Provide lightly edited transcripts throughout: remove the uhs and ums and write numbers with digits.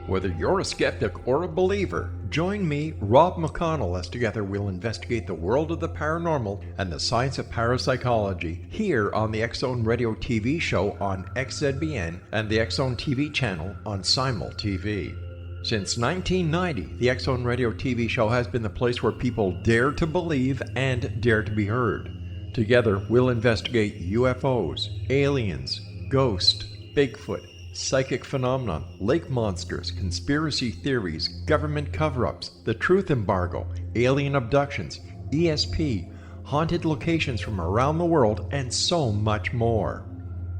Whether you're a skeptic or a believer, join me, Rob McConnell, as together we'll investigate the world of the paranormal and the science of parapsychology here on the X-Zone Radio TV show on XZBN and the X-Zone TV channel on Simul TV. Since 1990, the X-Zone Radio TV show has been the place where people dare to believe and dare to be heard. Together, we'll investigate UFOs, aliens, ghosts, Bigfoot, psychic phenomenon, lake monsters, conspiracy theories, government cover-ups, the truth embargo, alien abductions, ESP, haunted locations from around the world, and so much more.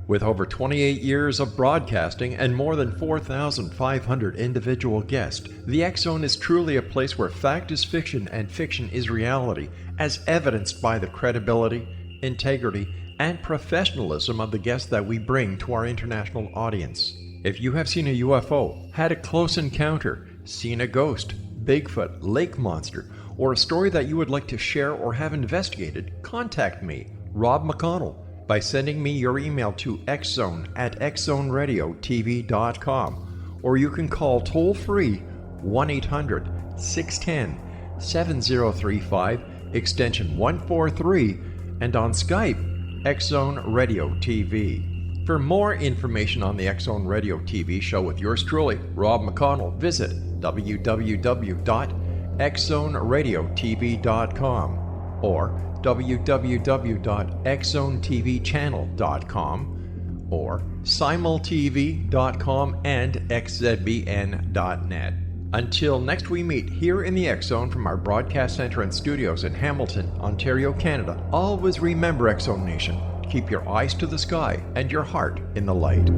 With over 28 years of broadcasting and more than 4,500 individual guests, the X-Zone is truly a place where fact is fiction and fiction is reality, as evidenced by the credibility, integrity, and professionalism of the guests that we bring to our international audience. If you have seen a UFO, had a close encounter, seen a ghost, Bigfoot, lake monster, or a story that you would like to share or have investigated, contact me, Rob McConnell, by sending me your email to xzone@xzoneradiotv.com, or you can call toll-free 1-800-610-7035, extension 143, and on Skype, X-Zone Radio TV. For more information on the X-Zone Radio TV show with yours truly, Rob McConnell, visit www.xzoneradiotv.com or www.xzonetvchannel.com or simultv.com and xzbn.net. Until next we meet here in the X-Zone from our broadcast center and studios in Hamilton, Ontario, Canada, always remember, X-Zone Nation, keep your eyes to the sky and your heart in the light.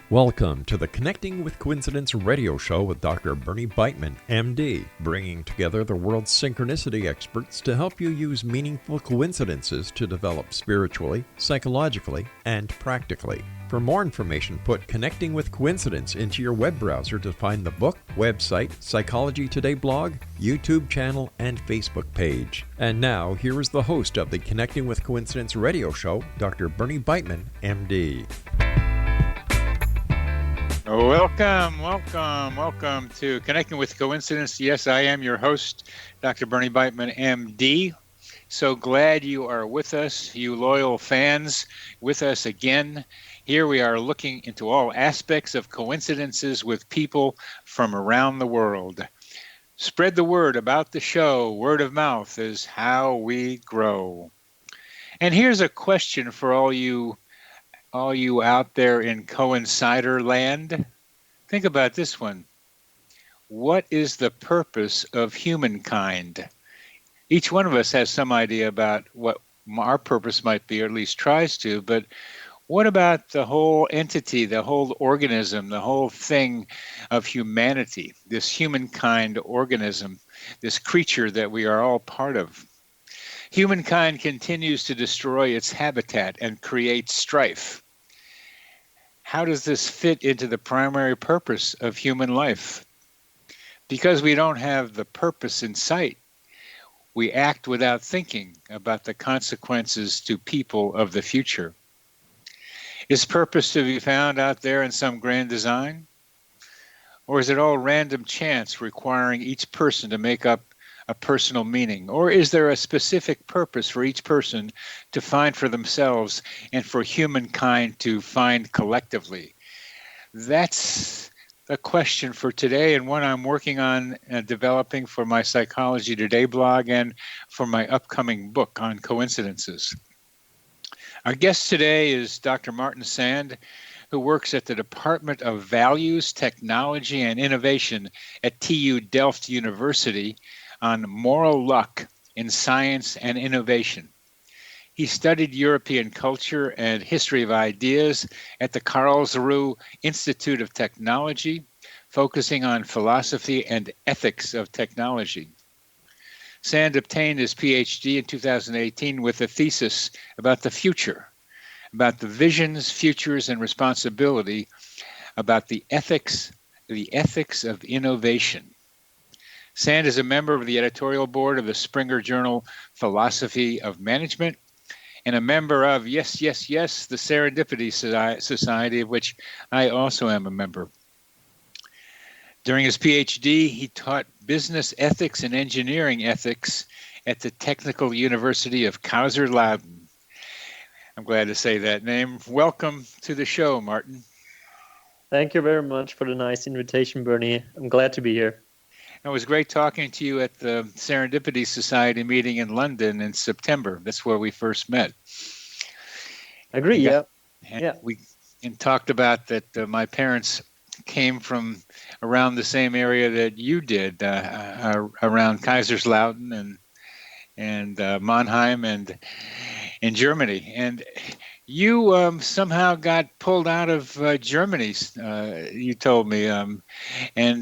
Welcome to the Connecting with Coincidence radio show with Dr. Bernie Beitman, MD, bringing together the world's synchronicity experts to help you use meaningful coincidences to develop spiritually, psychologically, and practically. For more information, put Connecting with Coincidence into your web browser to find the book, website, Psychology Today blog, YouTube channel, and Facebook page. And now, here is the host of the Connecting with Coincidence radio show, Dr. Bernie Beitman, MD. Welcome to Connecting with Coincidence. Yes, I am your host, Dr. Bernie Beitman, MD. So glad you are with us, you loyal fans, with us again. Here we are looking into all aspects of coincidences with people from around the world. Spread the word about the show. Word of mouth is how we grow. And here's a question for all you out there in coincider land. Think about this one. What is the purpose of humankind? Each one of us has some idea about what our purpose might be, or at least tries to, but what about the whole entity, the whole organism, the whole thing of humanity, this humankind organism, this creature that we are all part of? Humankind continues to destroy its habitat and create strife. How does this fit into the primary purpose of human life? Because we don't have the purpose in sight, we act without thinking about the consequences to people of the future. Is purpose to be found out there in some grand design? Or is it all random chance requiring each person to make up a personal meaning? Or is there a specific purpose for each person to find for themselves and for humankind to find collectively? That's a question for today, and one I'm working on developing for my Psychology Today blog and for my upcoming book on coincidences. Our guest today is Dr. Martin Sand, who works at the Department of Values, Technology, and Innovation at TU Delft University on moral luck in science and innovation. He studied European culture and history of ideas at the Karlsruhe Institute of Technology, focusing on philosophy and ethics of technology. Sand obtained his PhD in 2018 with a thesis about the future, about the visions, futures, and responsibility, about the ethics of innovation. Sand is a member of the editorial board of the Springer Journal Philosophy of Management and a member of, yes, the Serendipity Society, of which I also am a member. During his PhD, he taught business ethics and engineering ethics at the Technical University of Kaiserslautern. I'm glad to say that name. Welcome to the show, Martin. Thank you very much for the nice invitation, Bernie. I'm glad to be here. It was great talking to you at the Serendipity Society meeting in London in September. That's where we first met. Agree, yeah. We talked about that my parents came from around the same area that you did, around Kaiserslautern and Mannheim and in Germany. And you somehow got pulled out of Germany, you told me, and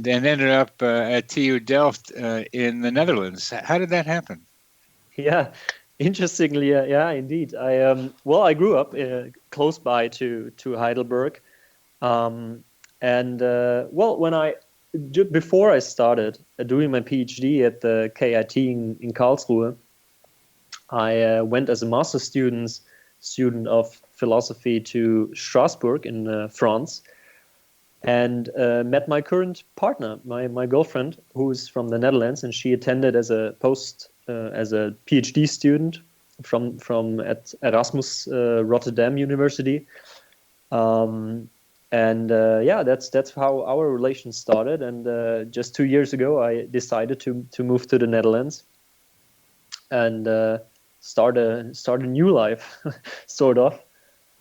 ended up at TU Delft in the Netherlands. How did that happen? Yeah, interestingly, yeah, indeed. I grew up close by to Heidelberg, before I started doing my PhD at the KIT in Karlsruhe, I went as a master's student of philosophy to Strasbourg in France, and met my current partner, my girlfriend, who is from the Netherlands, and she attended as a PhD student at Erasmus Rotterdam University. That's how our relation started. And just 2 years ago, I decided to move to the Netherlands and start a new life, sort of.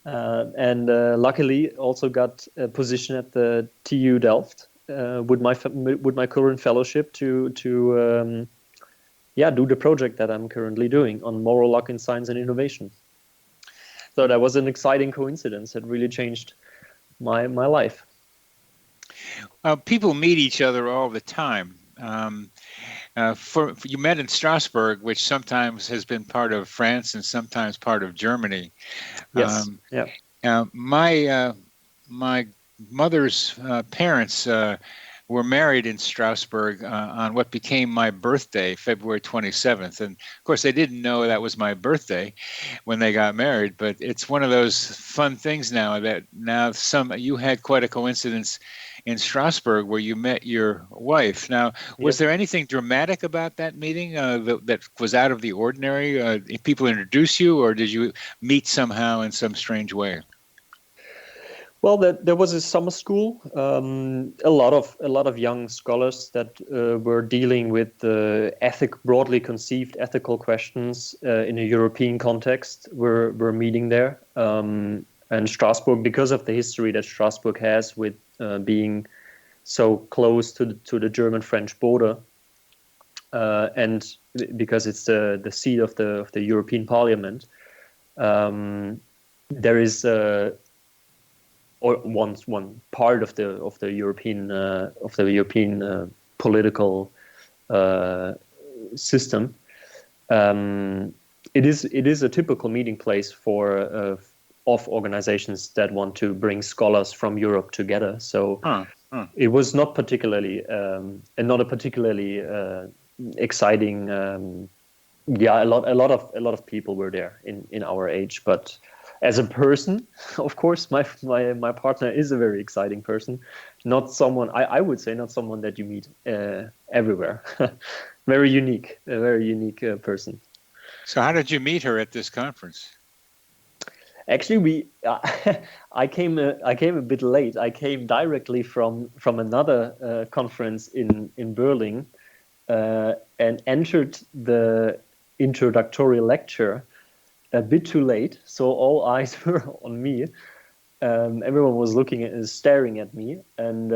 Luckily, also got a position at the TU Delft with my current fellowship to do the project that I'm currently doing on moral luck in science and innovation. So that was an exciting coincidence. It really changed my life. People meet each other all the time. You met in Strasbourg, which sometimes has been part of France and sometimes part of Germany. Yes. My mother's parents were married in Strasbourg on what became my birthday, February 27th. And of course, they didn't know that was my birthday when they got married. But it's one of those fun things now that you had quite a coincidence in Strasbourg where you met your wife. Now, was there anything dramatic about that meeting that was out of the ordinary? Did people introduce you, or did you meet somehow in some strange way? Well, there was a summer school, a lot of young scholars that were dealing with broadly conceived ethical questions in a European context. Were meeting there, and Strasbourg, because of the history that Strasbourg has with being so close to the German-French border, and because it's the seat of the European Parliament, there is one part of the European political system. It is a typical meeting place of organizations that want to bring scholars from Europe together. So it was not particularly not a particularly exciting. A lot of people were there in our age, but as a person, of course, my partner is a very exciting person. Not someone, I would say, not someone that you meet everywhere. A very unique person. So how did you meet her at this conference? Actually, I came a bit late. I came directly from another conference in Berlin and entered the introductory lecture a bit too late, so all eyes were on me. Everyone was staring at me, and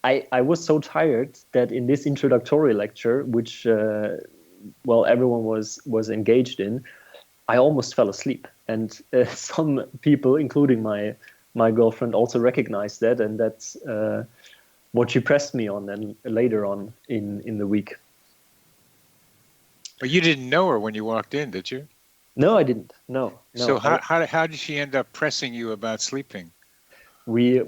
I was so tired that in this introductory lecture, which everyone was engaged in, I almost fell asleep. And some people, including my girlfriend, also recognized that, and that's what she pressed me on then later on in the week. But you didn't know her when you walked in, did you? No, I didn't. No. So how did she end up pressing you about sleeping? we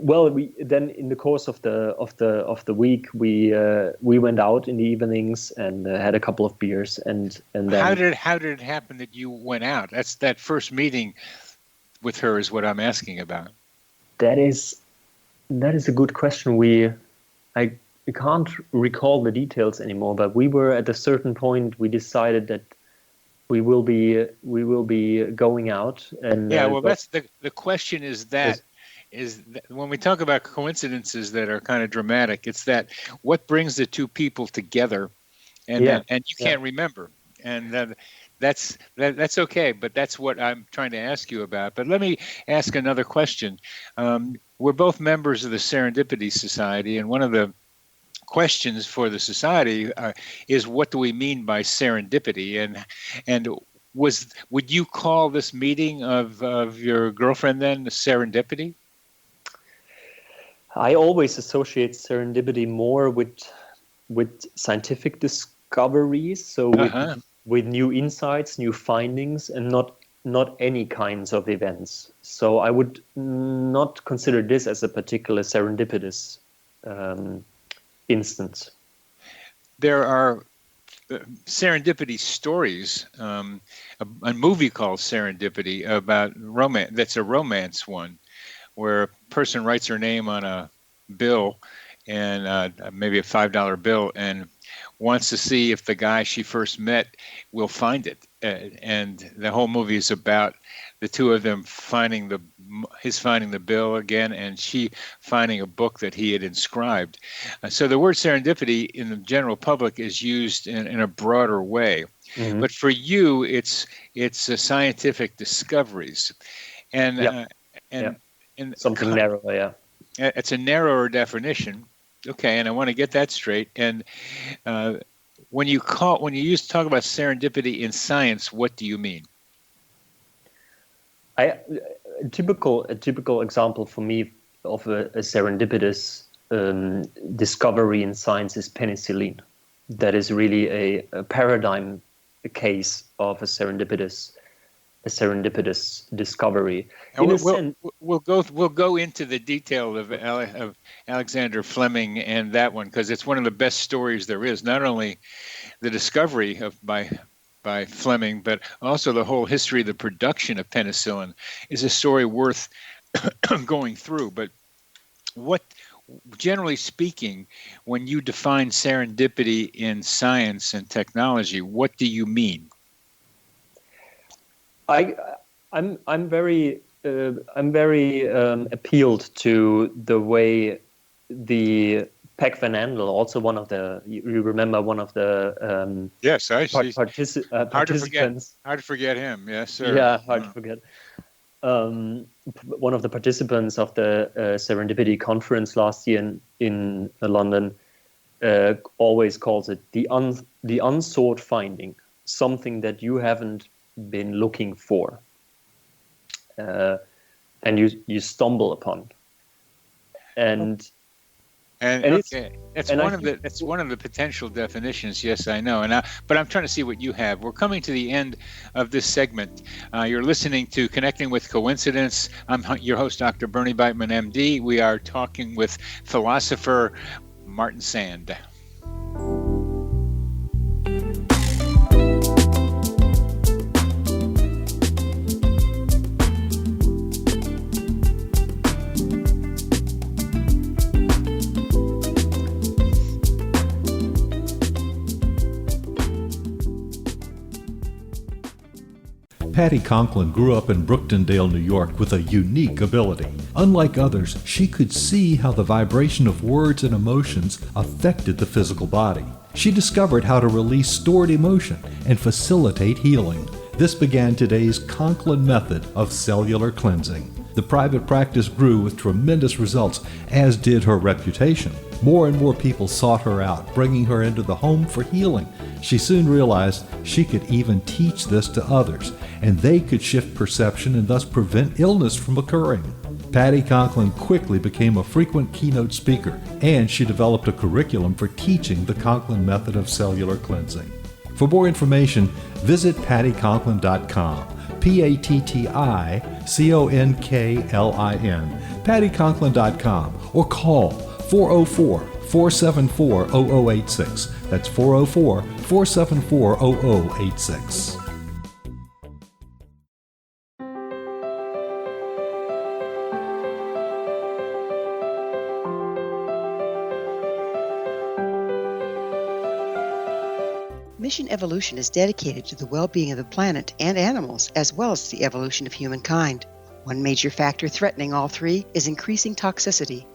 then in the course of the week we went out in the evenings and had a couple of beers and then how did it happen that you went out? That's that first meeting with her is what I'm asking about. That is a good question. I can't recall the details anymore, but we were at a certain point. We decided that we will be going out. And that's the question. Is when we talk about coincidences that are kind of dramatic, it's that what brings the two people together, and you can't remember, and that's okay. But that's what I'm trying to ask you about. But let me ask another question. We're both members of the Serendipity Society, and one of the questions for the society is what do we mean by serendipity, and would you call this meeting of your girlfriend then serendipity? I always associate serendipity more with scientific discoveries, so with new insights, new findings, and not any kinds of events. So I would not consider this as a particular serendipitous instance. There are serendipity stories, a movie called Serendipity about romance. That's a romance one, where a person writes her name on a bill, and maybe a $5 bill, and wants to see if the guy she first met will find it. And the whole movie is about the two of them finding the bill again, and she finding a book that he had inscribed. So the word serendipity in the general public is used in a broader way. Mm-hmm. But for you, it's scientific discoveries, and something narrower. Yeah, it's a narrower definition. Okay, and I want to get that straight. And when you talk about serendipity in science, what do you mean? A typical example for me of a serendipitous discovery in science is penicillin. That is really a paradigm case of a serendipitous discovery. We'll go into the detail of Alexander Fleming and that one, because it's one of the best stories there is. Not only the discovery by Fleming, but also the whole history of the production of penicillin is a story worth going through. But what, generally speaking, when you define serendipity in science and technology, what do you mean? I'm very appealed to the way the Pek van Andel, also one of the yes, I see. Participants. Hard to forget him. Yes, sir. Yeah, hard to forget. One of the participants of the Serendipity conference last year in London always calls it the unsought finding, something that you haven't been looking for, and you stumble upon, and okay, that's one of the potential definitions. Yes, I know, but I'm trying to see what you have. We're coming to the end of this segment. You're listening to Connecting with Coincidence. I'm your host, Dr. Bernie Beitman, MD. We are talking with philosopher Martin Sand. Patty Conklin grew up in Brooktondale, New York, with a unique ability. Unlike others, she could see how the vibration of words and emotions affected the physical body. She discovered how to release stored emotion and facilitate healing. This began today's Conklin method of cellular cleansing. The private practice grew with tremendous results, as did her reputation. More and more people sought her out, bringing her into the home for healing. She soon realized she could even teach this to others, and they could shift perception and thus prevent illness from occurring. Patty Conklin quickly became a frequent keynote speaker, and she developed a curriculum for teaching the Conklin method of cellular cleansing. For more information, visit pattyconklin.com. PattiConklin, pattyconklin.com, or call 404-474-0086. That's 404-474-0086. Mission Evolution is dedicated to the well-being of the planet and animals, as well as the evolution of humankind. One major factor threatening all three is increasing toxicity.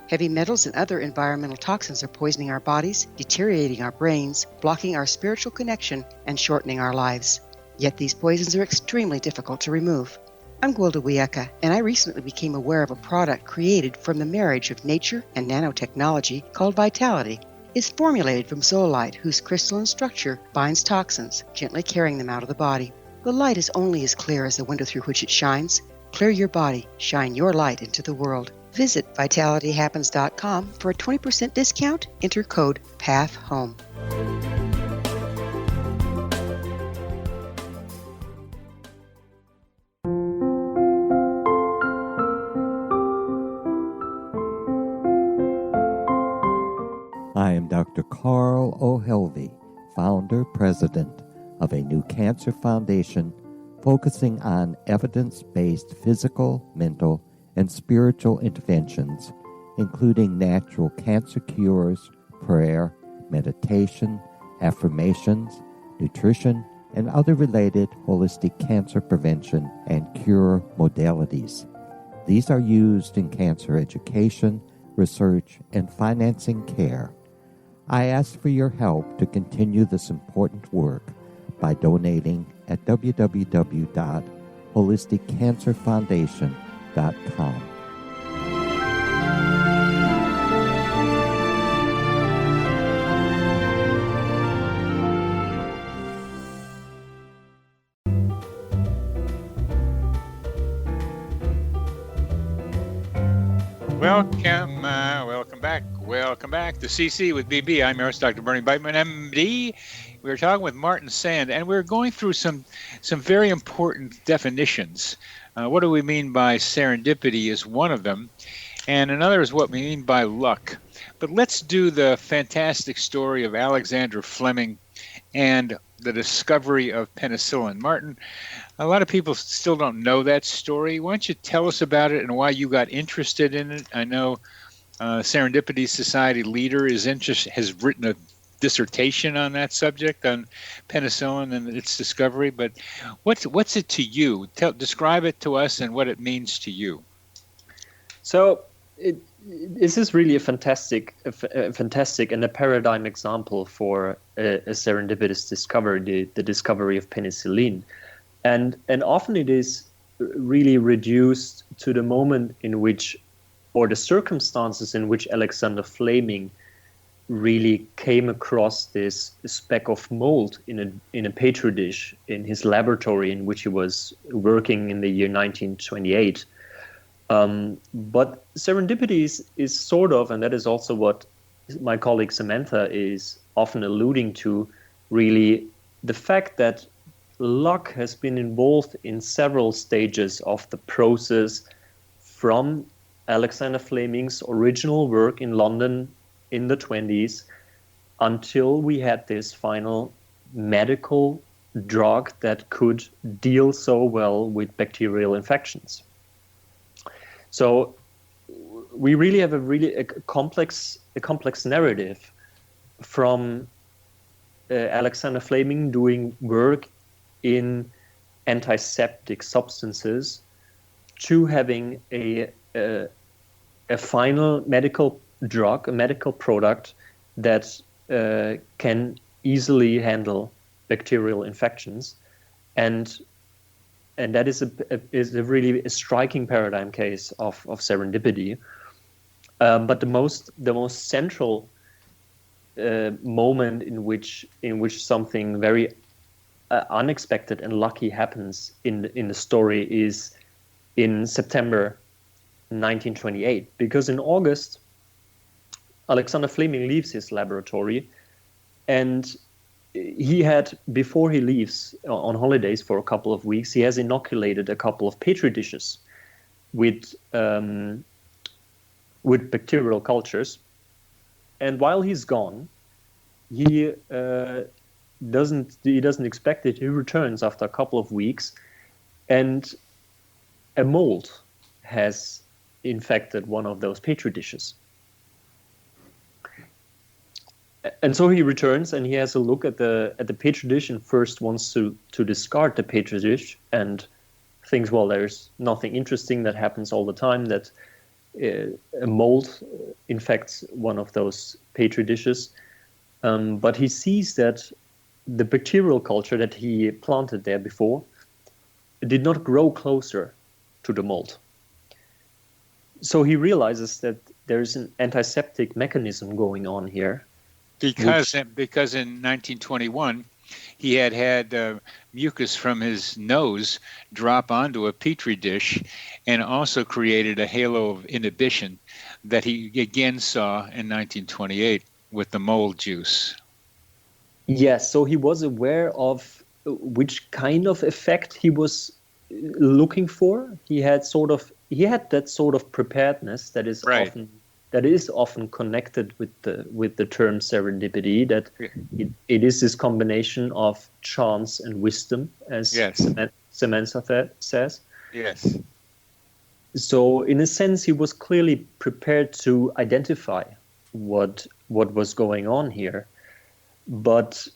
Heavy metals and other environmental toxins are poisoning our bodies, deteriorating our brains, blocking our spiritual connection, and shortening our lives. Yet these poisons are extremely difficult to remove. I'm Gwilda Wiyaka, and I recently became aware of a product created from the marriage of nature and nanotechnology called Vitality. It's formulated from zoolite, whose crystalline structure binds toxins, gently carrying them out of the body. The light is only as clear as the window through which it shines. Clear your body, shine your light into the world. Visit vitalityhappens.com for a 20% discount. Enter code PATHHOME. I am Dr. Carl O'Helvey, founder, president of a new cancer foundation focusing on evidence-based physical, mental, and spiritual interventions, including natural cancer cures, prayer, meditation, affirmations, nutrition, and other related holistic cancer prevention and cure modalities. These are used in cancer education, research, and financing care. I ask for your help to continue this important work by donating at www.holisticcancerfoundation.com. Welcome back to CC with BB. I'm your host, Dr. Bernie Beitman, MD. We're talking with Martin Sand, and we're going through some very important definitions. What do we mean by serendipity is one of them, and another is what we mean by luck. But let's do the fantastic story of Alexander Fleming and the discovery of penicillin. Martin, a lot of people still don't know that story. Why don't you tell us about it and why you got interested in it? I know Serendipity Society leader has written a dissertation on that subject, on penicillin and its discovery. But what's it to you? Describe it to us and what it means to you. So this is really a fantastic and a paradigm example for a serendipitous discovery, the discovery of penicillin, and often it is really reduced to the moment in which, or the circumstances in which, Alexander Fleming really came across this speck of mold in a petri dish in his laboratory in which he was working in the year 1928. But serendipity is sort of, and that is also what my colleague Samantha is often alluding to, really the fact that luck has been involved in several stages of the process, from Alexander Fleming's original work in London in the 20s until we had this final medical drug that could deal so well with bacterial infections. So we really have a complex narrative from Alexander Fleming doing work in antiseptic substances to having a final medical drug, a medical product that can easily handle bacterial infections, and that is a really striking paradigm case of serendipity. But the most central moment in which something very unexpected and lucky happens in the story is in September 1928, because in August Alexander Fleming leaves his laboratory, and he had, before he leaves on holidays for a couple of weeks, he has inoculated a couple of petri dishes with bacterial cultures. And while he's gone, he doesn't expect it. He returns after a couple of weeks, and a mold has infected one of those petri dishes. And so he returns and he has a look at the petri dish and first wants to discard the petri dish and thinks, well, there's nothing interesting that happens all the time, that a mold infects one of those petri dishes. But he sees that the bacterial culture that he planted there before did not grow closer to the mold. So he realizes that there's an antiseptic mechanism going on here. Because in 1921, he had mucus from his nose drop onto a petri dish and also created a halo of inhibition that he again saw in 1928 with the mold juice. Yes, so he was aware of which kind of effect he was looking for. He had that sort of preparedness that is often connected with the term serendipity, that it is this combination of chance and wisdom, as Samantha says. Yes. So in a sense, he was clearly prepared to identify what was going on here, but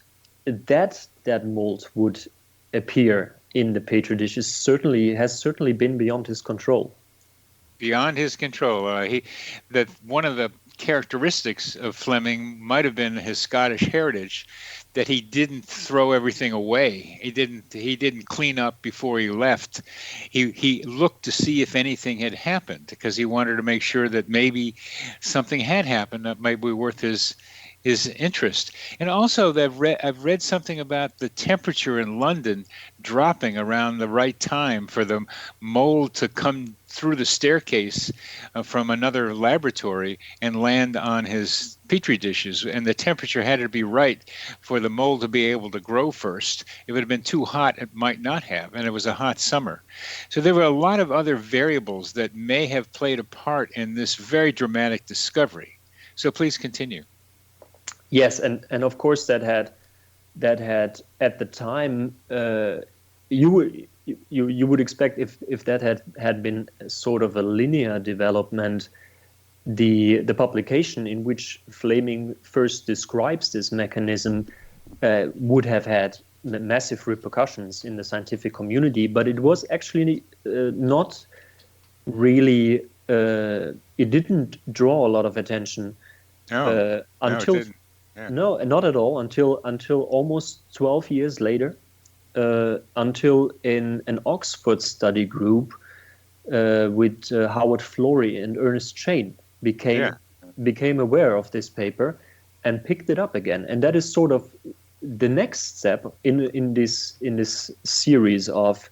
that mold would appear in the petri dish has certainly been beyond his control. Beyond his control. That one of the characteristics of Fleming might have been his Scottish heritage, that he didn't throw everything away. He didn't clean up before he left. He looked to see if anything had happened, because he wanted to make sure that maybe something had happened that might be worth his interest. And also I've read something about the temperature in London dropping around the right time for the mold to come through the staircase from another laboratory and land on his petri dishes, and the temperature had to be right for the mold to be able to grow first. If it had been too hot, it might not have, and it was a hot summer. So there were a lot of other variables that may have played a part in this very dramatic discovery. So please continue. Yes, and of course that had at the time you would expect, if that had been sort of a linear development, the publication in which Fleming first describes this mechanism would have had massive repercussions in the scientific community, but it was actually not really. It didn't draw a lot of attention until. It didn't. Yeah. No, not at all. Until almost 12 years later, until in an Oxford study group with Howard Florey and Ernest Chain became aware of this paper and picked it up again. And that is sort of the next step in this series of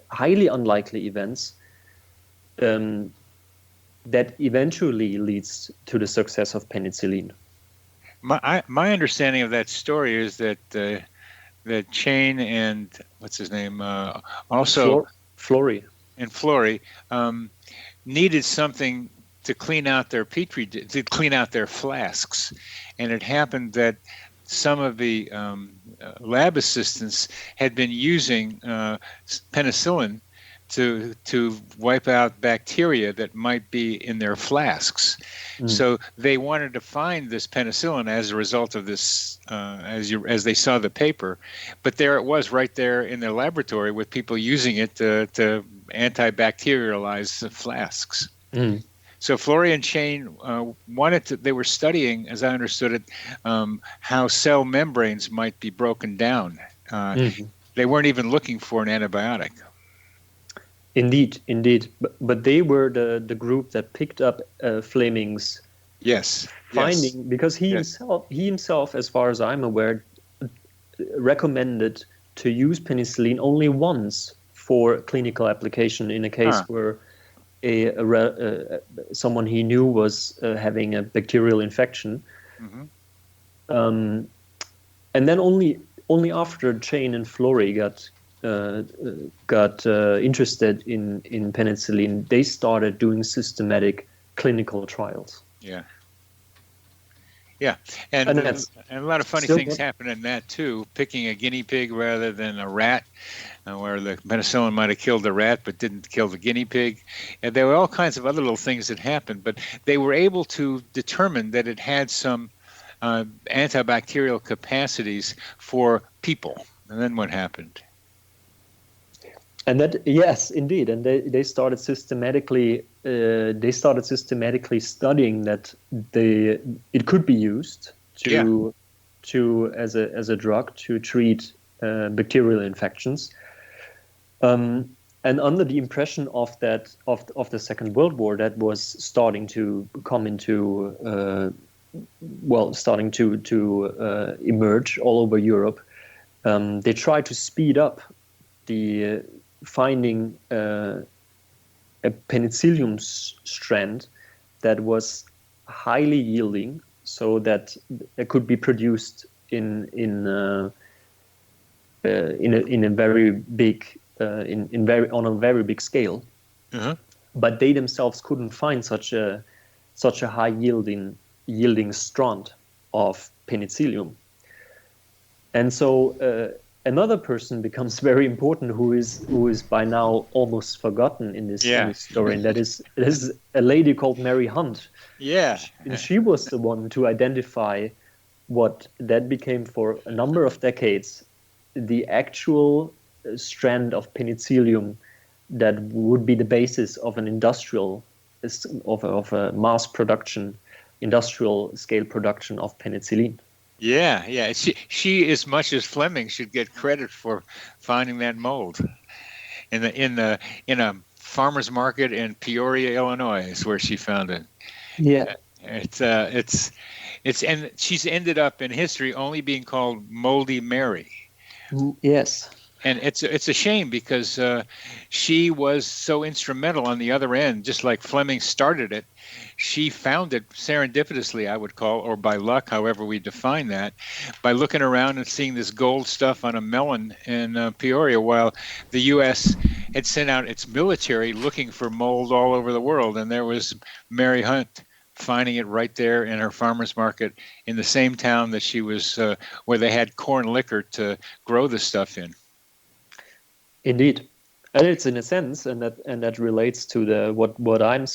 highly unlikely events that eventually leads to the success of penicillin. My understanding of that story is that that Chain and what's his name also Florey needed something to clean out their their flasks, and it happened that some of the lab assistants had been using penicillin to wipe out bacteria that might be in their flasks. So they wanted to find this penicillin as a result of this, as they saw the paper. But there it was, right there in their laboratory, with people using it to antibacterialize the flasks. So Florey and Chain they were studying, as I understood it, how cell membranes might be broken down. They weren't even looking for an antibiotic. Indeed. But they were the group that picked up Fleming's finding, because he himself, as far as I'm aware, recommended to use penicillin only once for clinical application in a case where someone he knew was having a bacterial infection. And And then only after Jane and Florey got interested in penicillin, they started doing systematic clinical trials. Yeah. Yeah, and a lot of funny things happen in that too. Picking a guinea pig rather than a rat, where the penicillin might have killed the rat but didn't kill the guinea pig. And there were all kinds of other little things that happened, but they were able to determine that it had some antibacterial capacities for people. And then what happened? And that, yes, indeed, and they started systematically. Studying that it could be used to as a drug to treat bacterial infections. And under the impression of the Second World War, that was starting to come into starting to emerge all over Europe. They tried to speed up the finding a penicillium strand that was highly yielding, so that it could be produced in a very big on a very big scale. Uh-huh. But they themselves couldn't find such a high yielding strand of penicillium, and so another person becomes very important who is by now almost forgotten in this story, and that is a lady called Mary Hunt. Yeah, and she was the one to identify what that became for a number of decades the actual strand of penicillium that would be the basis of an industrial of a mass production, industrial scale production of penicillin. Yeah. She as much as Fleming should get credit for finding that mold in a farmer's market in Peoria, Illinois, is where she found it. Yeah, it's and she's ended up in history only being called Moldy Mary. Yes. And it's a shame because she was so instrumental on the other end, just like Fleming started it. She found it serendipitously, I would call, or by luck, however we define that, by looking around and seeing this gold stuff on a melon in Peoria, while the U.S. had sent out its military looking for mold all over the world. And there was Mary Hunt finding it right there in her farmer's market in the same town that she was, where they had corn liquor to grow the stuff in. Indeed, and it's in a sense, and that relates to the what I'm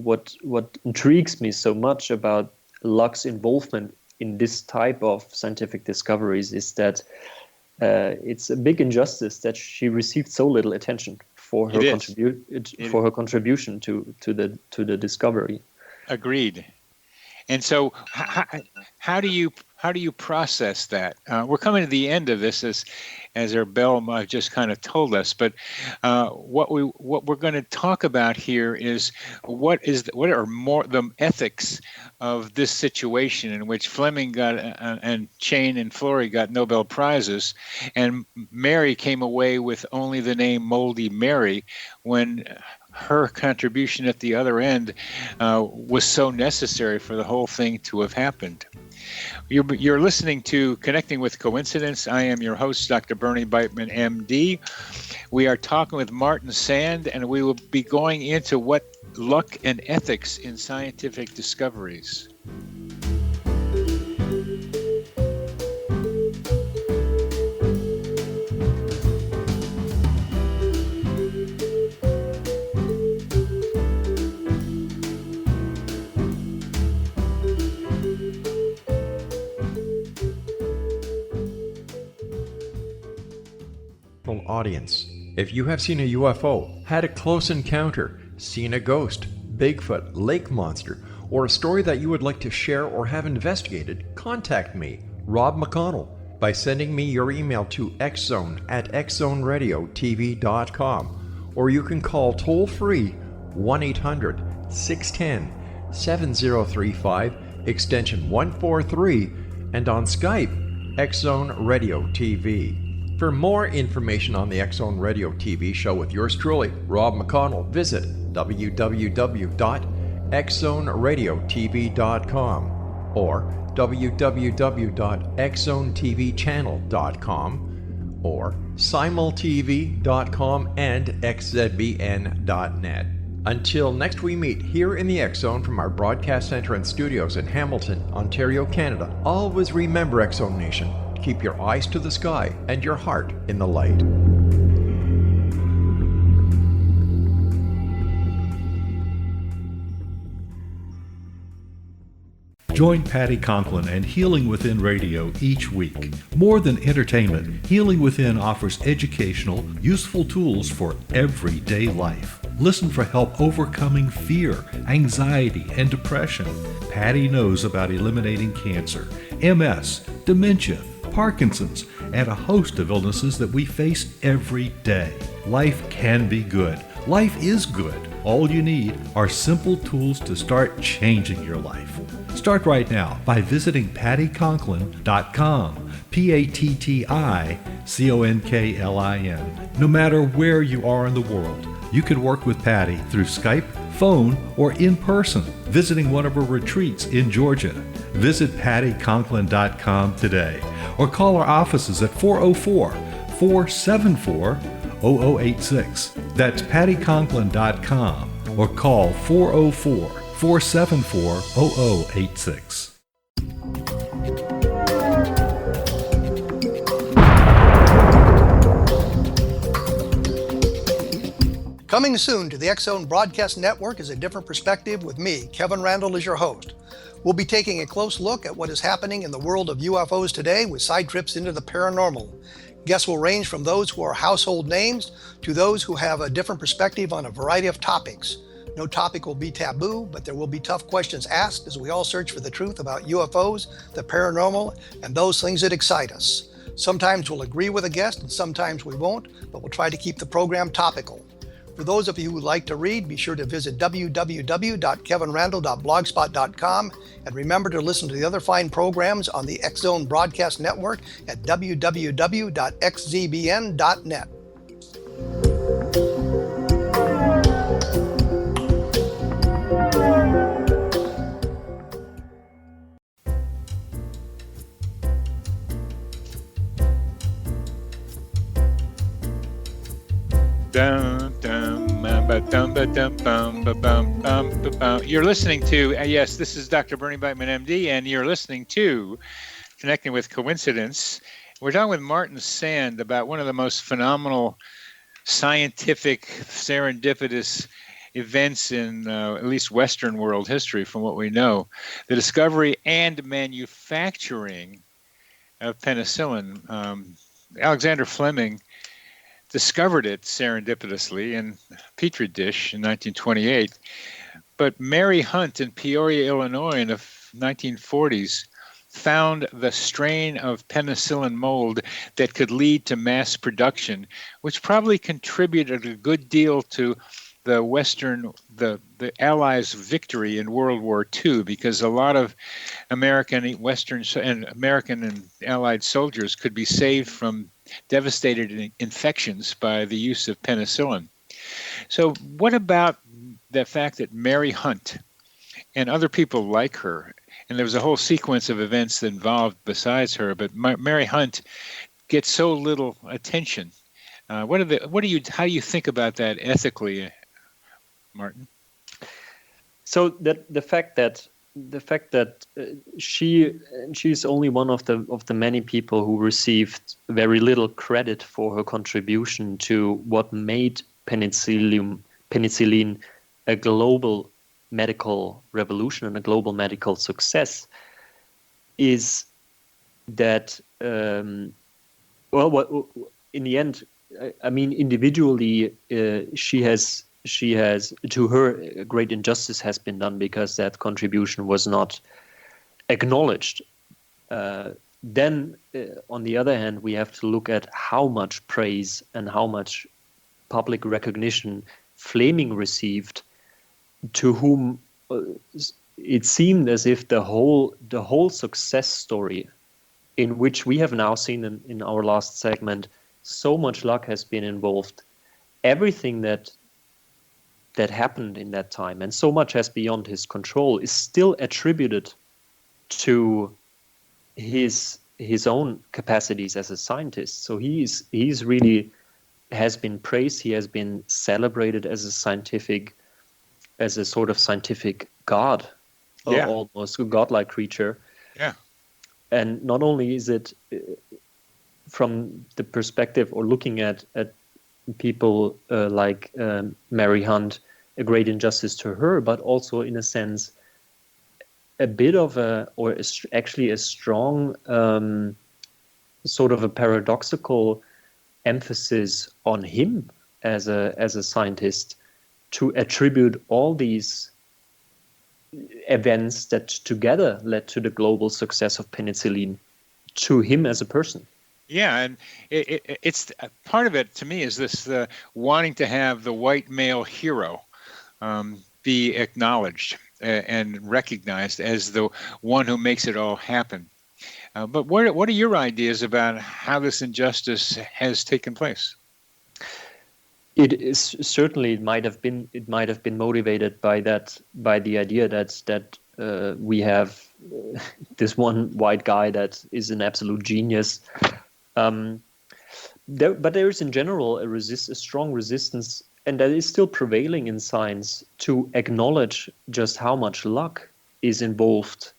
what intrigues me so much about luck's involvement in this type of scientific discoveries is that it's a big injustice that she received so little attention for her contribution to the discovery. Agreed. And so, how do you process that? We're coming to the end of this, as our bell just kind of told us. But what we're going to talk about here is what are more the ethics of this situation in which Fleming got and Chain and Florey got Nobel Prizes, and Mary came away with only the name Moldy Mary when her contribution at the other end was so necessary for the whole thing to have happened. You're listening to Connecting with Coincidence. I am your host, Dr. Bernie Beitman, MD. We are talking with Martin Sand, and we will be going into what luck and ethics in scientific discoveries. Audience. If you have seen a UFO, had a close encounter, seen a ghost, Bigfoot, lake monster, or a story that you would like to share or have investigated, contact me, Rob McConnell, by sending me your email to xzone@xzoneradiotv.com, or you can call toll-free 1-800-610-7035, extension 143, and on Skype, X-Zone Radio TV. For more information on the X-Zone Radio TV show with yours truly, Rob McConnell, visit www.xzoneradiotv.com. or www.xzonetvchannel.com or simultv.com and xzbn.net. Until next we meet here in the X Zone from our broadcast center and studios in Hamilton, Ontario, Canada, always remember, X Zone Nation, keep your eyes to the sky and your heart in the light. Join Patty Conklin and Healing Within Radio each week. More than entertainment, Healing Within offers educational, useful tools for everyday life. Listen for help overcoming fear, anxiety, and depression. Patty knows about eliminating cancer, MS, dementia, Parkinson's, and a host of illnesses that we face every day. Life can be good. Life is good. All you need are simple tools to start changing your life. Start right now by visiting pattyconklin.com, PATTICONKLIN. No matter where you are in the world, you can work with Patty through Skype, phone, or in person, visiting one of her retreats in Georgia. Visit pattyconklin.com today or call our offices at 404-474-0086. That's pattyconklin.com or call 404-474-0086. Coming soon to the X Zone Broadcast Network is A Different Perspective with me, Kevin Randall, as your host. We'll be taking a close look at what is happening in the world of UFOs today with side trips into the paranormal. Guests will range from those who are household names to those who have a different perspective on a variety of topics. No topic will be taboo, but there will be tough questions asked as we all search for the truth about UFOs, the paranormal, and those things that excite us. Sometimes we'll agree with a guest and sometimes we won't, but we'll try to keep the program topical. For those of you who would like to read, be sure to visit www.kevinrandall.blogspot.com and remember to listen to the other fine programs on the X Zone Broadcast Network at www.xzbn.net. You're listening to, yes, this is Dr. Bernie Beitman, MD, and you're listening to Connecting with Coincidence. We're talking with Martin Sand about one of the most phenomenal scientific serendipitous events in at least Western world history from what we know, the discovery and manufacturing of penicillin. Alexander Fleming discovered it serendipitously in a petri dish in 1928. But Mary Hunt in Peoria, Illinois in the 1940s found the strain of penicillin mold that could lead to mass production, which probably contributed a good deal to the Allies' victory in World War II, because a lot of American and Allied soldiers could be saved from devastated infections by the use of penicillin. So what about the fact that Mary Hunt and other people like her, and there was a whole sequence of events that involved besides her, but Mary Hunt gets so little attention? How do you think about that ethically, Martin? So the fact that she's only one of the many people who received very little credit for her contribution to what made penicillin a global medical revolution and a global medical success is that in the end, I mean, individually, she has, to her, a great injustice has been done because that contribution was not acknowledged. Then, on the other hand, we have to look at how much praise and how much public recognition Fleming received, to whom it seemed as if the whole success story, in which we have now seen in our last segment, so much luck has been involved. Everything that happened in that time, and so much as beyond his control, is still attributed to his own capacities as a scientist. So he's really has been praised. He has been celebrated as a sort of scientific god, or almost a godlike creature. Yeah. And not only is it from the perspective or looking at people like Mary Hunt, a great injustice to her, but also in a sense a bit of actually a strong sort of a paradoxical emphasis on him as a scientist, to attribute all these events that together led to the global success of penicillin to him as a person. Yeah, and it's part of it to me is this wanting to have the white male hero be acknowledged and recognized as the one who makes it all happen. But what are your ideas about how this injustice has taken place? It is certainly it might have been motivated by the idea that we have this one white guy that is an absolute genius. But there is in general a strong resistance, and that is still prevailing in science, to acknowledge just how much luck is involved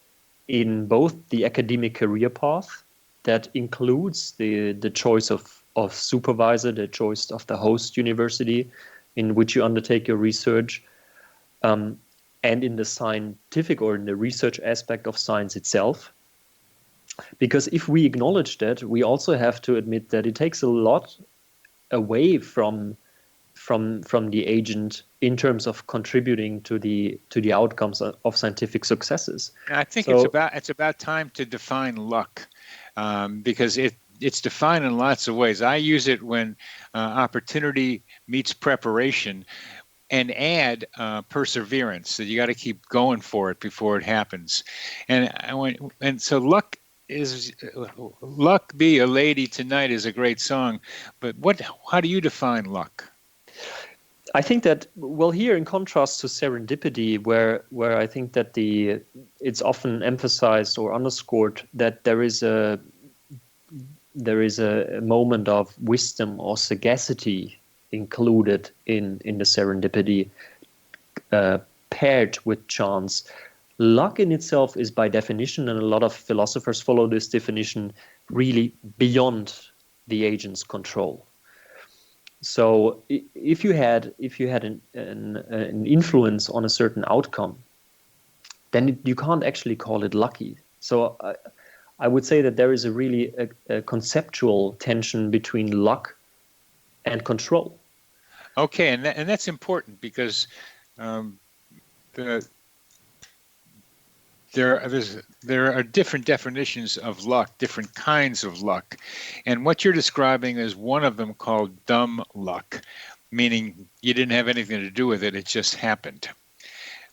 in both the academic career path, that includes the choice of supervisor, the choice of the host university in which you undertake your research, and in the scientific or in the research aspect of science itself. Because if we acknowledge that, we also have to admit that it takes a lot away from the agent in terms of contributing to the outcomes of scientific successes. I think it's about time to define luck, because it's defined in lots of ways. I use it when opportunity meets preparation, and add perseverance. So you got to keep going for it before it happens. And so luck be a lady tonight is a great song, but how do you define luck? I think that, well, here in contrast to serendipity, where I think that it's often emphasized or underscored that there is a moment of wisdom or sagacity included in the serendipity, paired with chance. Luck in itself is by definition, and a lot of philosophers follow this definition, really beyond the agent's control. So if you had an influence on a certain outcome, then you can't actually call it lucky. So I would say that there is a really a conceptual tension between luck and control. Okay, and that's important because there are different definitions of luck, different kinds of luck, and what you're describing is one of them called dumb luck, meaning you didn't have anything to do with it; it just happened.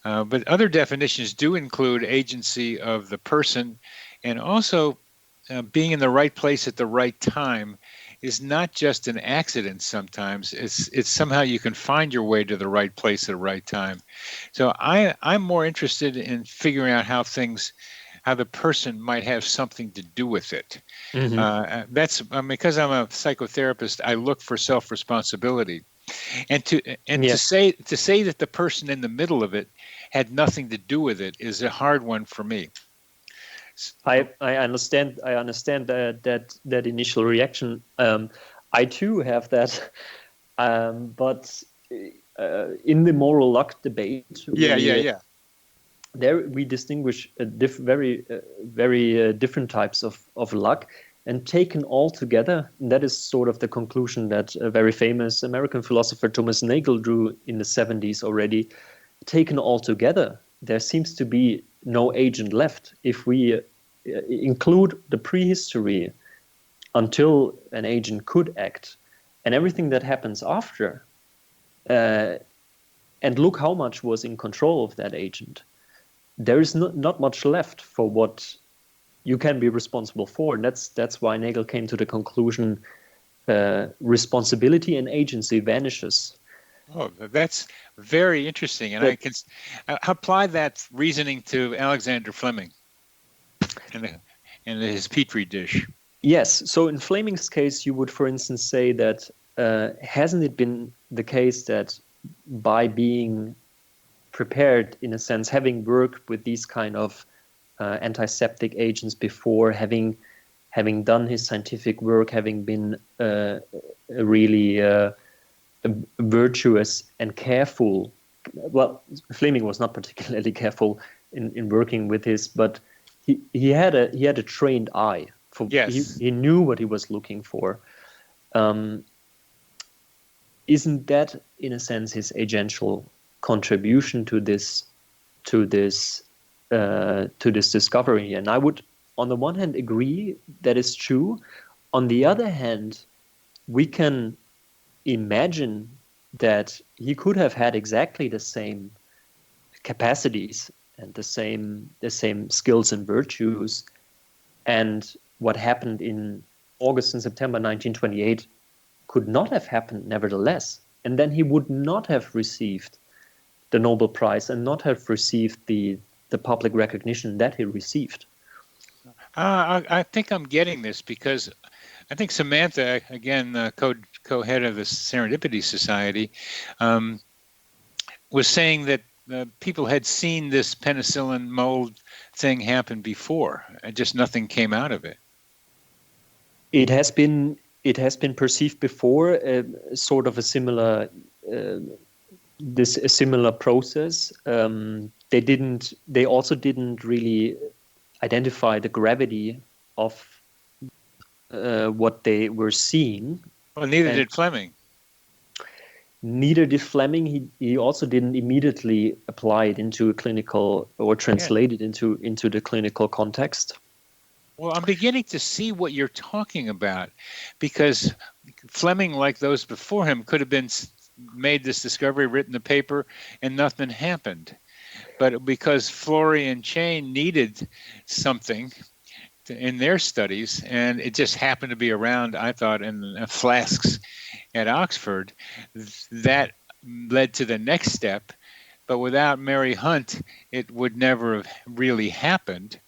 But other definitions do include agency of the person, and also being in the right place at the right time is not just an accident sometimes. It's somehow you can find your way to the right place at the right time. So I'm more interested in figuring out how the person might have something to do with it. Mm-hmm. That's because I'm a psychotherapist, I look for self-responsibility. To say that the person in the middle of it had nothing to do with it is a hard one for me. I understand that initial reaction. I too have that, but in the moral luck debate, there we distinguish very different types of luck, and taken all together, and that is sort of the conclusion that a very famous American philosopher Thomas Nagel drew in the 70s already. Taken all together, there seems to be no agent left. If we include the prehistory until an agent could act, and everything that happens after, and look how much was in control of that agent, there is not much left for what you can be responsible for. And that's why Nagel came to the conclusion responsibility and agency vanishes. Oh, that's very interesting. And I can apply that reasoning to Alexander Fleming. in his petri dish. Yes. So in Fleming's case, you would, for instance, say that hasn't it been the case that by being prepared, in a sense, having worked with these kind of antiseptic agents before, having done his scientific work, having been really virtuous and careful. Well, Fleming was not particularly careful in working with his, but he had a trained eye. Yes. He knew what he was looking for. Isn't that, in a sense, his agential contribution to this discovery? And I would, on the one hand, agree that is true. On the other hand, we can imagine that he could have had exactly the same capacities and the same skills and virtues, and what happened in August and September 1928 could not have happened nevertheless, and then he would not have received the Nobel Prize and not have received the public recognition that he received. I think I'm getting this because I think Samantha, again, co-head of the Serendipity Society, was saying that people had seen this penicillin mold thing happen before, and just nothing came out of it. It has been perceived before, sort of a similar process. They also didn't really identify the gravity of what they were seeing. Well, neither did Fleming. Neither did Fleming. He also didn't immediately apply it into a clinical or translate it into the clinical context. Well, I'm beginning to see what you're talking about, because Fleming, like those before him, could have been made this discovery, written the paper, and nothing happened. But because Florey and Chain needed something in their studies, and it just happened to be around, I thought, in flasks at Oxford, that led to the next step. But without Mary Hunt, it would never have really happened.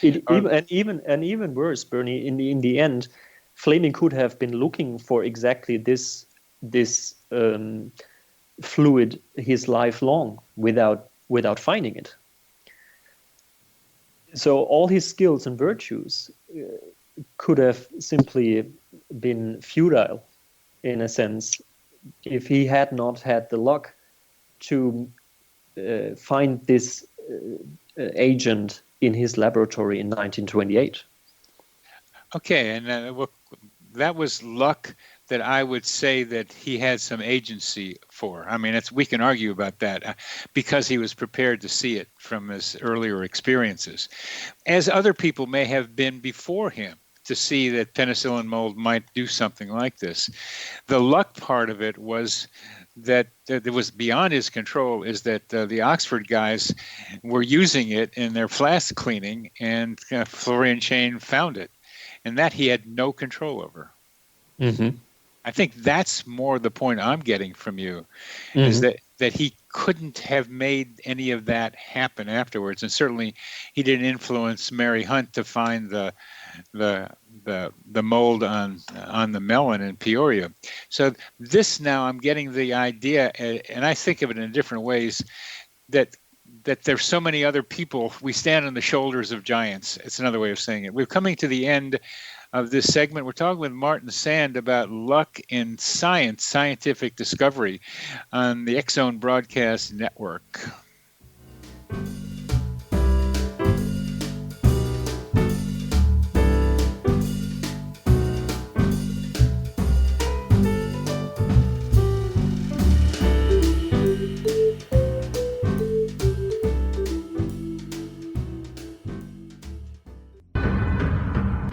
Even worse, Bernie. In the end, Fleming could have been looking for exactly this fluid his life long without finding it. So all his skills and virtues could have simply been futile, in a sense, if he had not had the luck to find this agent in his laboratory in 1928. Okay, and that was luck that I would say that he had some agency for. I mean, we can argue about that because he was prepared to see it from his earlier experiences, as other people may have been before him to see that penicillin mold might do something like this. The luck part of it was that it was beyond his control, is that the Oxford guys were using it in their flask cleaning, and Florey and Chain found it, and that he had no control over. Mm-hmm. I think that's more the point I'm getting from you, is that he couldn't have made any of that happen afterwards, and certainly he didn't influence Mary Hunt to find the mold on the melon in Peoria. So this, now I'm getting the idea, and I think of it in different ways, that there's so many other people. We stand on the shoulders of giants. It's another way of saying it. We're coming to the end of this segment. We're talking with Martin Sand about luck in science, scientific discovery on the X-Zone Broadcast Network.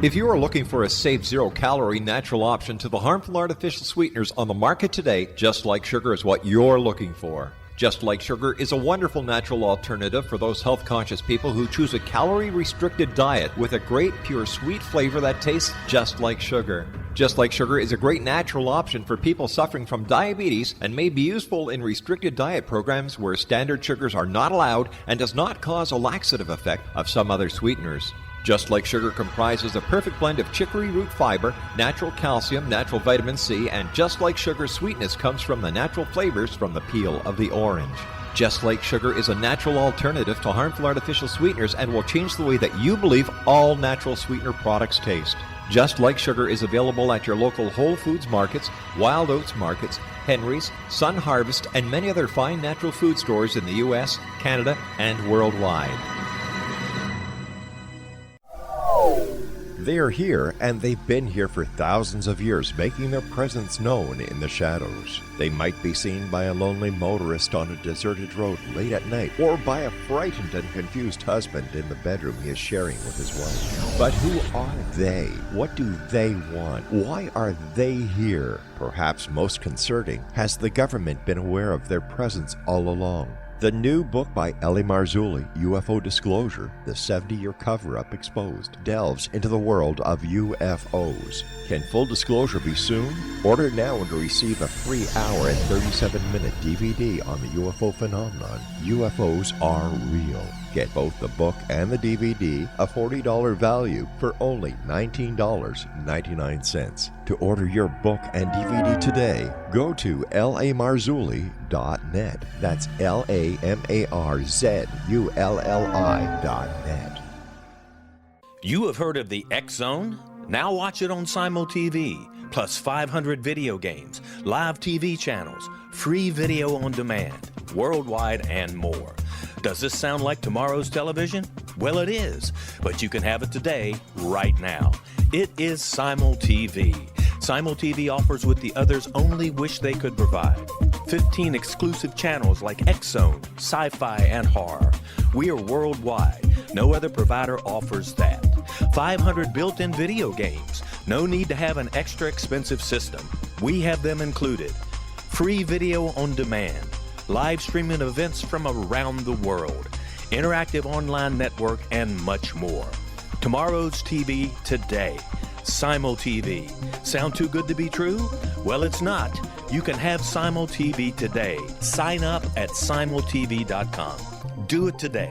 If you are looking for a safe, zero-calorie natural option to the harmful artificial sweeteners on the market today, Just Like Sugar is what you're looking for. Just Like Sugar is a wonderful natural alternative for those health-conscious people who choose a calorie-restricted diet with a great, pure, sweet flavor that tastes just like sugar. Just Like Sugar is a great natural option for people suffering from diabetes and may be useful in restricted diet programs where standard sugars are not allowed and does not cause a laxative effect of some other sweeteners. Just Like Sugar comprises a perfect blend of chicory root fiber, natural calcium, natural vitamin C, and Just Like Sugar's sweetness comes from the natural flavors from the peel of the orange. Just Like Sugar is a natural alternative to harmful artificial sweeteners and will change the way that you believe all natural sweetener products taste. Just Like Sugar is available at your local Whole Foods markets, Wild Oats markets, Henry's, Sun Harvest, and many other fine natural food stores in the U.S., Canada, and worldwide. They are here, and they've been here for thousands of years, making their presence known in the shadows. They might be seen by a lonely motorist on a deserted road late at night, or by a frightened and confused husband in the bedroom he is sharing with his wife. But who are they? What do they want? Why are they here? Perhaps most concerning, has the government been aware of their presence all along? The new book by Elie Marzulli, UFO Disclosure, the 70-year cover-up exposed, delves into the world of UFOs. Can full disclosure be soon? Order now and receive a free hour and 37-minute DVD on the UFO phenomenon. UFOs are real. Get both the book and the DVD, a $40 value, for only $19.99. To order your book and DVD today, go to lamarzulli.net. That's LAMARZULLI.net. You have heard of the X Zone? Now watch it on Simul TV, plus 500 video games, live TV channels, free video on demand, worldwide, and more. Does this sound like tomorrow's television? Well, it is, but you can have it today, right now. It is Simul TV. Simul TV offers what the others only wish they could provide. 15 exclusive channels like X Zone, sci-fi, and horror. We are worldwide. No other provider offers that. 500 built-in video games. No need to have an extra expensive system. We have them included. Free video on demand. Live streaming events from around the world, interactive online network, and much more. Tomorrow's TV today. Simul TV. Sound too good to be true? Well, it's not. You can have Simul TV today. Sign up at simultv.com. Do it today.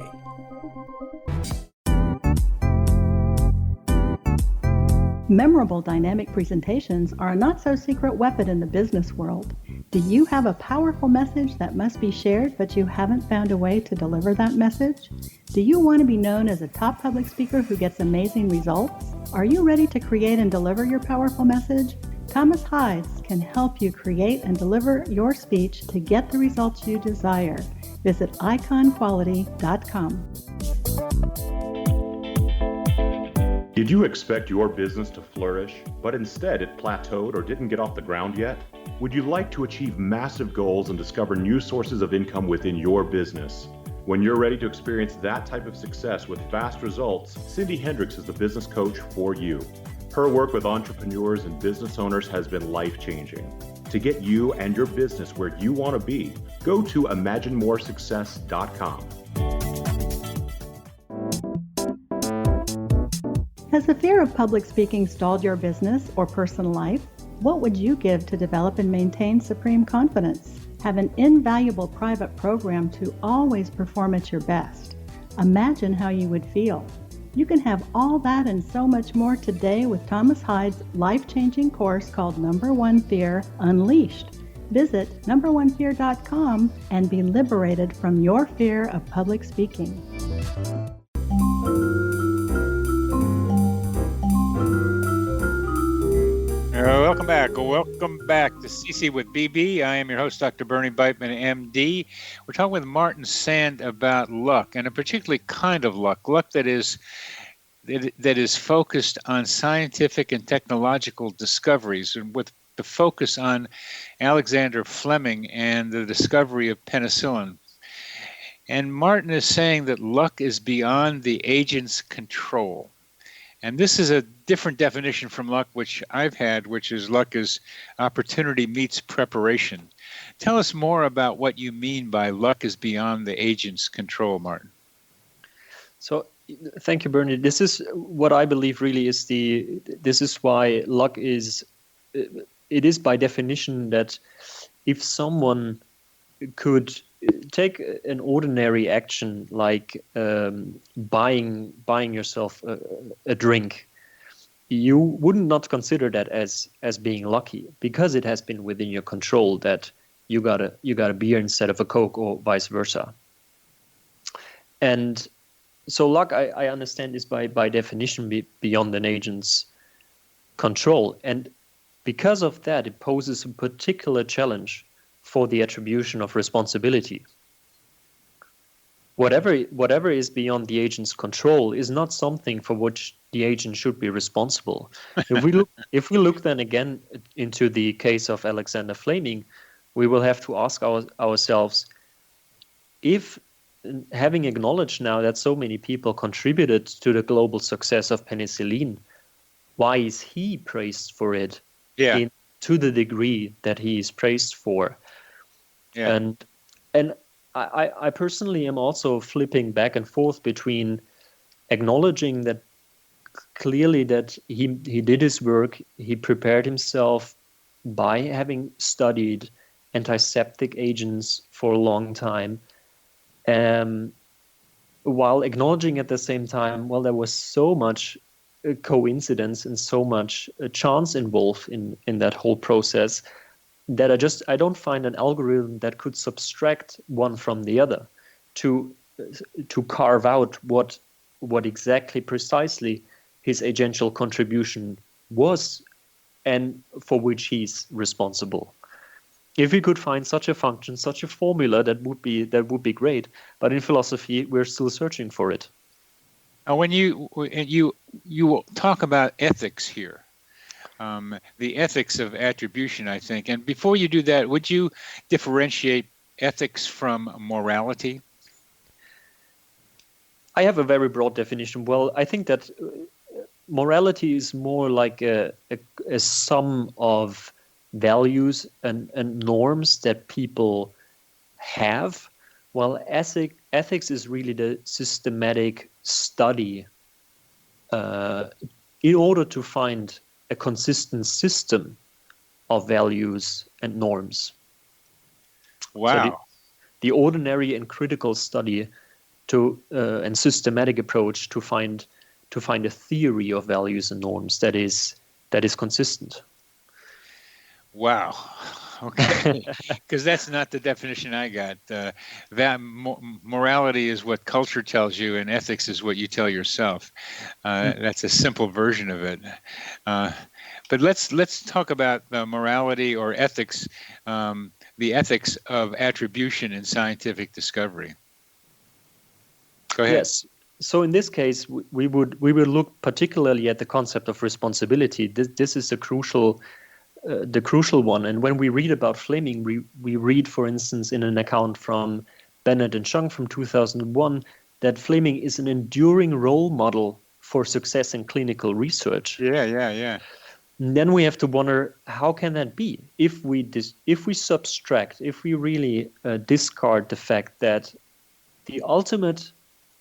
Memorable dynamic presentations are a not-so-secret weapon in the business world. Do you have a powerful message that must be shared, but you haven't found a way to deliver that message? Do you want to be known as a top public speaker who gets amazing results? Are you ready to create and deliver your powerful message? Thomas Hides can help you create and deliver your speech to get the results you desire. Visit iconquality.com. Did you expect your business to flourish, but instead it plateaued or didn't get off the ground yet? Would you like to achieve massive goals and discover new sources of income within your business? When you're ready to experience that type of success with fast results, Cindy Hendricks is the business coach for you. Her work with entrepreneurs and business owners has been life-changing. To get you and your business where you want to be, go to imaginemoresuccess.com. Has the fear of public speaking stalled your business or personal life? What would you give to develop and maintain supreme confidence? Have an invaluable private program to always perform at your best. Imagine how you would feel. You can have all that and so much more today with Thomas Hides' life-changing course called Number One Fear Unleashed. Visit numberonefear.com and be liberated from your fear of public speaking. Welcome back. Welcome back to CC with BB. I am your host, Dr. Bernie Beitman, MD. We're talking with Martin Sand about luck, and a particularly kind of luck that is focused on scientific and technological discoveries, and with the focus on Alexander Fleming and the discovery of penicillin. And Martin is saying that luck is beyond the agent's control. And this is a different definition from luck, which I've had, which is luck is opportunity meets preparation. Tell us more about what you mean by luck is beyond the agent's control, Martin. So, thank you, Bernie. This is what I believe really is this is why luck is, it is by definition that if someone could take an ordinary action like buying yourself a drink, you would not consider that as being lucky, because it has been within your control that you got a beer instead of a Coke, or vice versa. And so luck, I understand, is by definition beyond an agent's control, and because of that, it poses a particular challenge for the attribution of responsibility. Whatever is beyond the agent's control is not something for which the agent should be responsible. If we look then again into the case of Alexander Fleming, we will have to ask ourselves, if, having acknowledged now that so many people contributed to the global success of penicillin, why is he praised for it to the degree that he is praised for? Yeah. And I personally am also flipping back and forth between acknowledging that clearly that he did his work, he prepared himself by having studied antiseptic agents for a long time, while acknowledging at the same time, well, there was so much coincidence and so much chance involved in that whole process that I don't find an algorithm that could subtract one from the other to carve out what exactly precisely his agential contribution was and for which he's responsible. If we could find such a function, such a formula, that would be great. But in philosophy, we're still searching for it. Now, when you talk about ethics here, the ethics of attribution, I think. And before you do that, would you differentiate ethics from morality? I have a very broad definition. Well, I think that morality is more like a sum of values and norms that people have, while ethics is really the systematic study in order to find a consistent system of values and norms. Wow. So the ordinary and critical study and systematic approach to find a theory of values and norms that is consistent. Wow. Okay. Because that's not the definition I got. That morality is what culture tells you, and ethics is what you tell yourself. That's a simple version of it. But let's talk about morality or ethics, the ethics of attribution in scientific discovery. Go ahead. Yes. So in this case, we would look particularly at the concept of responsibility. This is the crucial one. And when we read about Fleming, we read, for instance, in an account from Bennett and Chung from 2001, that Fleming is an enduring role model for success in clinical research. Yeah. And then we have to wonder, how can that be? If we really discard the fact that the ultimate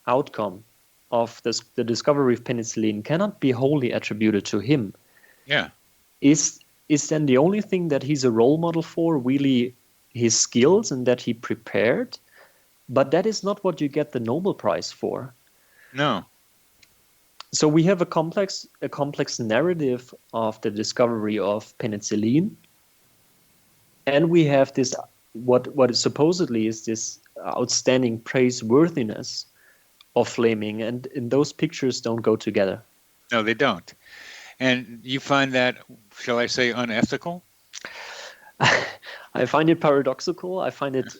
outcome of the discovery of penicillin cannot be wholly attributed to him. Yeah. Is then the only thing that he's a role model for really his skills and that he prepared? But that is not what you get the Nobel Prize for. No. So we have a complex narrative of the discovery of penicillin, and we have this what supposedly is this outstanding praiseworthiness of Fleming, and those pictures don't go together. No, they don't. And you find that, shall I say, unethical? I find it paradoxical. I find it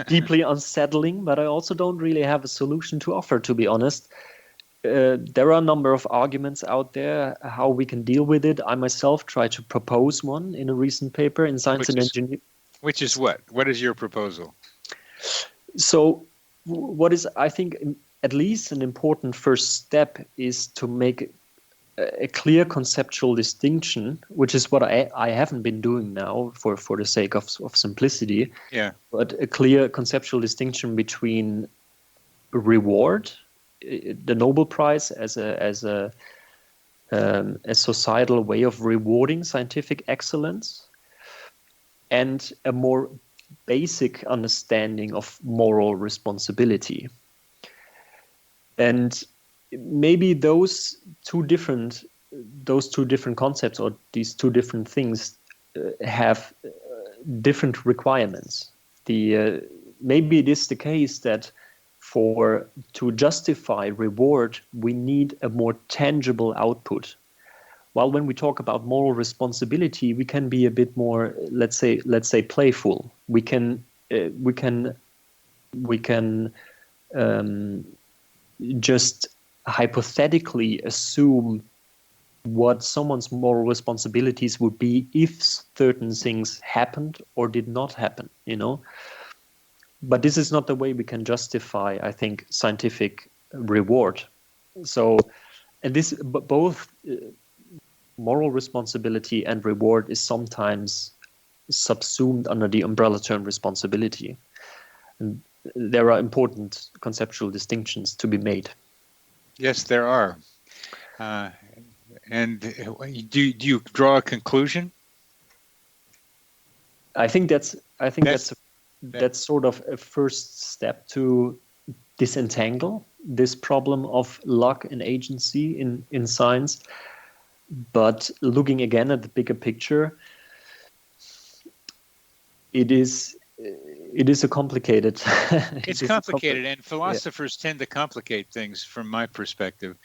deeply unsettling, but I also don't really have a solution to offer, to be honest. There are a number of arguments out there how we can deal with it. I myself tried to propose one in a recent paper in Science and Engineering. Which is what? What is your proposal? So what is, I think, at least an important first step is to make a clear conceptual distinction, which is what I haven't been doing now for the sake of simplicity. Yeah. But a clear conceptual distinction between reward, the Nobel Prize as a societal way of rewarding scientific excellence, and a more basic understanding of moral responsibility. And maybe those two different concepts, or these two different things, have different requirements. Maybe it is the case that to justify reward, we need a more tangible output. While when we talk about moral responsibility, we can be a bit more, let's say playful. We can just hypothetically assume what someone's moral responsibilities would be if certain things happened or did not happen, But this is not the way we can justify, I think, scientific reward. So, and this, both moral responsibility and reward is sometimes subsumed under the umbrella term responsibility. And there are important conceptual distinctions to be made. Yes, there are. And do you draw a conclusion? I think that's sort of a first step to disentangle this problem of luck and agency in science. But looking again at the bigger picture, it is a complicated. It's complicated, and philosophers tend to complicate things from my perspective.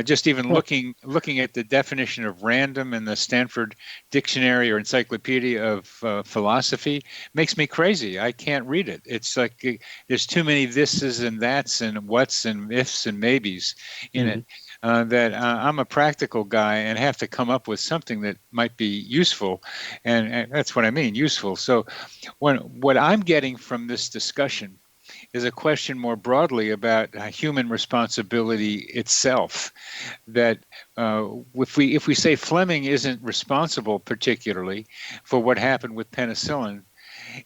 Just even looking at the definition of random in the Stanford Dictionary or Encyclopedia of Philosophy makes me crazy. I can't read it. It's like there's too many thises and that's and whats and ifs and maybes in it. That I'm a practical guy and have to come up with something that might be useful, and that's what I mean, useful. So what I'm getting from this discussion is a question more broadly about human responsibility itself. That if we say Fleming isn't responsible particularly for what happened with penicillin,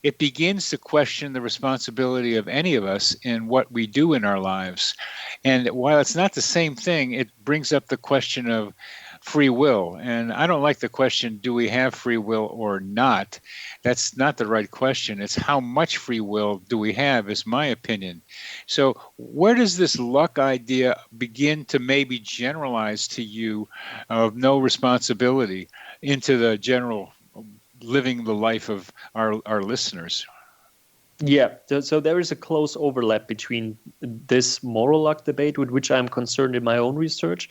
it begins to question the responsibility of any of us in what we do in our lives. And while it's not the same thing, it brings up the question of free will. And I don't like the question, do we have free will or not? That's not the right question. It's how much free will do we have, is my opinion. So where does this luck idea begin to maybe generalize to you of no responsibility into the general living the life of our listeners? Yeah, so there is a close overlap between this moral luck debate, with which I'm concerned in my own research,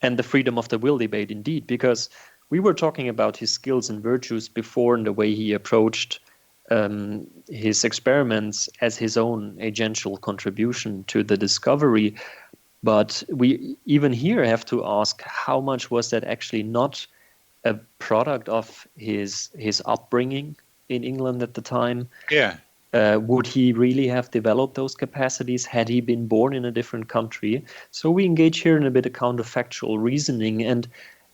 and the freedom of the will debate, indeed, because we were talking about his skills and virtues before and the way he approached his experiments as his own agential contribution to the discovery. But we even here have to ask, how much was that actually not a product of his upbringing in England at the time? Yeah. Would he really have developed those capacities had he been born in a different country? So we engage here in a bit of counterfactual reasoning, and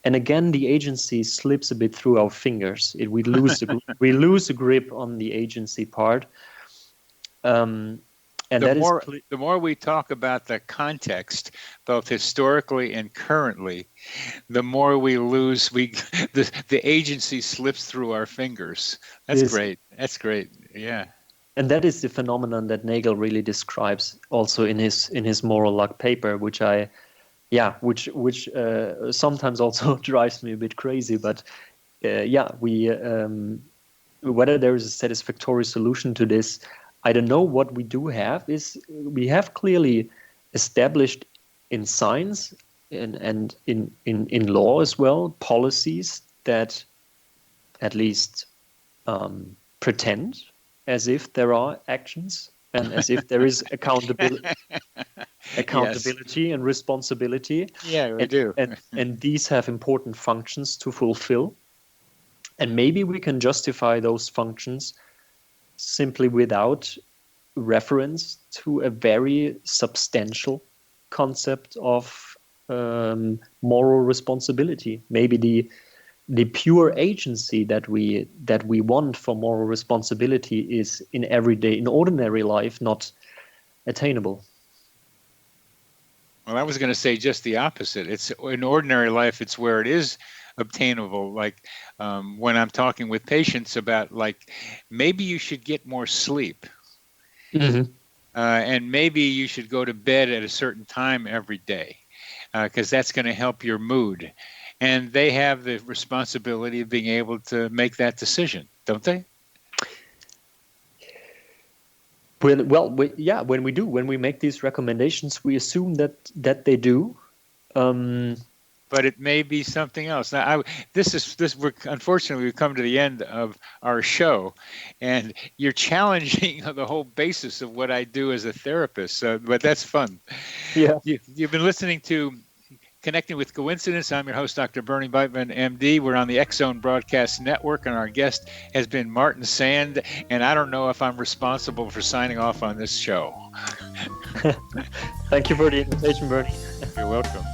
again the agency slips a bit through our fingers. We lose a grip on the agency part. And the more we talk about the context, both historically and currently, the more we lose. The agency slips through our fingers. That's great. That's great. Yeah. And that is the phenomenon that Nagel really describes also in his moral luck paper, which sometimes also drives me a bit crazy. But whether there is a satisfactory solution to this, I don't know. What we do have is we have clearly established in science and in law as well policies that at least pretend as if there are actions and as if there is accountability and responsibility. Yeah, we do. And these have important functions to fulfill. And maybe we can justify those functions simply without reference to a very substantial concept of moral responsibility. Maybe the pure agency that we want for moral responsibility is in ordinary life, not attainable. Well, I was going to say just the opposite. It's in ordinary life, it's where it is obtainable. Like when I'm talking with patients about, like, maybe you should get more sleep. Mm-hmm. And maybe you should go to bed at a certain time every day, because that's going to help your mood. And they have the responsibility of being able to make that decision, don't they? When we make these recommendations, we assume that they do. But it may be something else. Now, unfortunately, we've come to the end of our show, and you're challenging the whole basis of what I do as a therapist. But that's fun. Yeah. You've been listening to Connecting with Coincidence. I'm your host, Dr. Bernie Beitman, MD. We're on the X-Zone Broadcast Network, and our guest has been Martin Sand. And I don't know if I'm responsible for signing off on this show. Thank you for the invitation, Bernie. You're welcome.